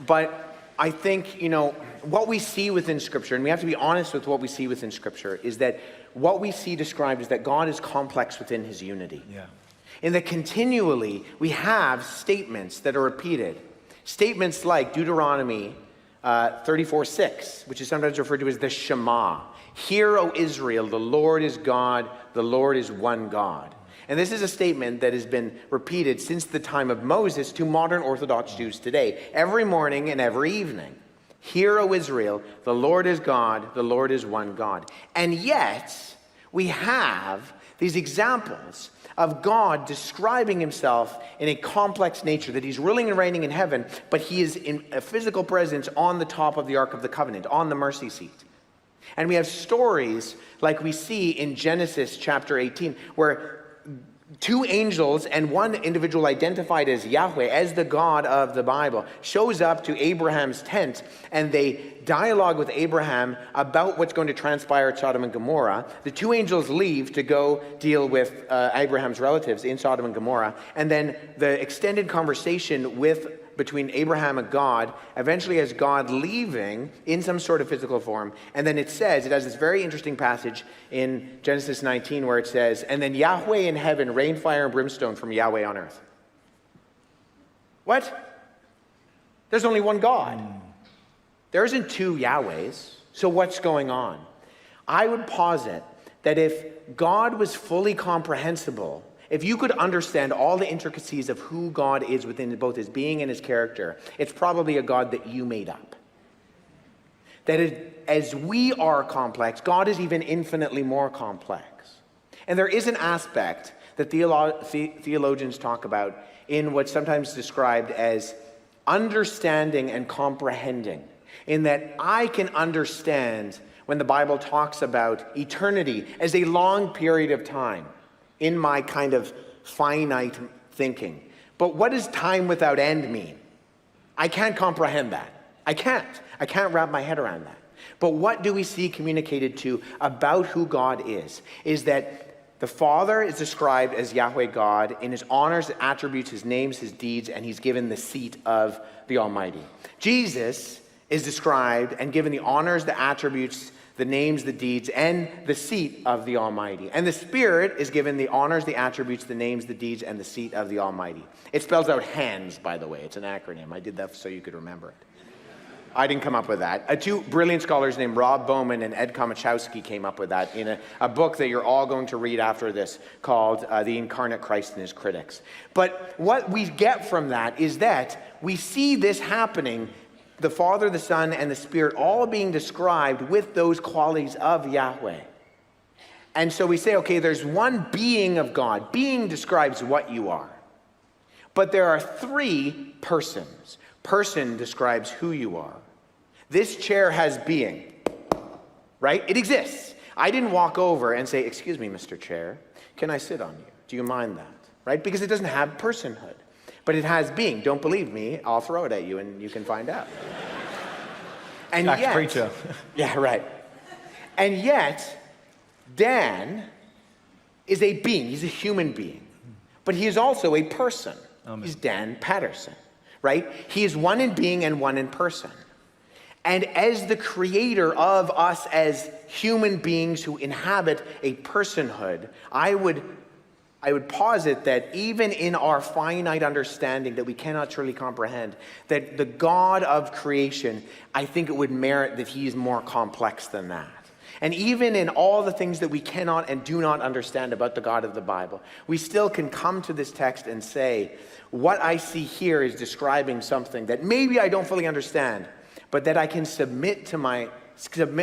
But I think, what we see within Scripture, and we have to be honest with what we see within Scripture, is that what we see described is that God is complex within his unity. Yeah. And that continually we have statements that are repeated. Statements like Deuteronomy 34:6, which is sometimes referred to as the Shema. Hear, O Israel, the Lord is God, the Lord is one God. And this is a statement that has been repeated since the time of Moses to modern Orthodox Jews today, every morning and every evening. Hear, O Israel, the Lord is God, the Lord is one God. And yet, we have these examples of God describing himself in a complex nature, that he's ruling and reigning in heaven, but he is in a physical presence on the top of the Ark of the Covenant, on the mercy seat. And we have stories like we see in Genesis chapter 18, where two angels and one individual identified as Yahweh, as the God of the Bible, shows up to Abraham's tent, and they dialogue with Abraham about what's going to transpire at Sodom and Gomorrah. The two angels leave to go deal with Abraham's relatives in Sodom and Gomorrah, and then the extended conversation between Abraham and God eventually has God leaving in some sort of physical form. And then it has this very interesting passage in Genesis 19 where it says, and then Yahweh in heaven rained fire and brimstone from Yahweh on earth. What? There's only one God. There isn't two Yahwehs. So what's going on? I would posit that if God was fully comprehensible, if you could understand all the intricacies of who God is within both his being and his character, it's probably a God that you made up. That as we are complex, God is even infinitely more complex. And there is an aspect that theologians talk about in what's sometimes described as understanding and comprehending, in that I can understand when the Bible talks about eternity as a long period of time, in my kind of finite thinking. But what does time without end mean? I can't comprehend that. I can't wrap my head around that. But what do we see communicated to about who God is that the Father is described as Yahweh God in his honors, attributes, his names, his deeds, and he's given the seat of the Almighty. Jesus is described and given the honors, the attributes, the names, the deeds, and the seat of the Almighty. And the Spirit is given the honors, the attributes, the names, the deeds, and the seat of the Almighty. It spells out HANDS, by the way. It's an acronym. I did that so you could remember it. I didn't come up with that. Two brilliant scholars named Rob Bowman and Ed Komachowski came up with that in a book that you're all going to read after this called The Incarnate Christ and His Critics. But what we get from that is that we see this happening, the Father, the Son, and the Spirit all being described with those qualities of Yahweh. And so we say, okay, there's one being of God. Being describes what you are. But there are three persons. Person describes who you are. This chair has being, right? It exists. I didn't walk over and say, excuse me, Mr. Chair, can I sit on you? Do you mind that? Right? Because it doesn't have personhood. But it has being. Don't believe me, I'll throw it at you and you can find out. And yet, preacher. Yeah, right. And yet, Dan is a being. He's a human being. But he is also a person. Amen. He's Dan Patterson, right? He is one in being and one in person. And as the creator of us as human beings who inhabit a personhood, I would posit that even in our finite understanding that we cannot truly comprehend, that the God of creation, I think it would merit that he is more complex than that. And even in all the things that we cannot and do not understand about the God of the Bible, we still can come to this text and say, what I see here is describing something that maybe I don't fully understand, but that I can submit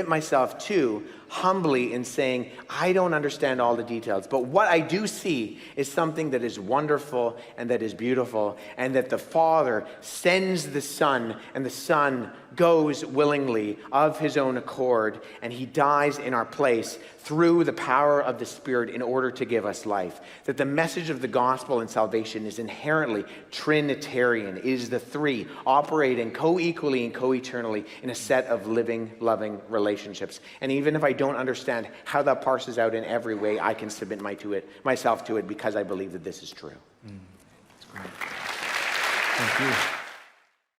myself to humbly in saying, I don't understand all the details, but what I do see is something that is wonderful and that is beautiful, and that the Father sends the Son, and the Son goes willingly of his own accord, and he dies in our place through the power of the Spirit in order to give us life. That the message of the gospel and salvation is inherently Trinitarian. It is the three operating co-equally and co-eternally in a set of living, loving relationships. And even if I don't understand how that parses out in every way, I can submit myself to it because I believe that this is true. That's great. Thank you.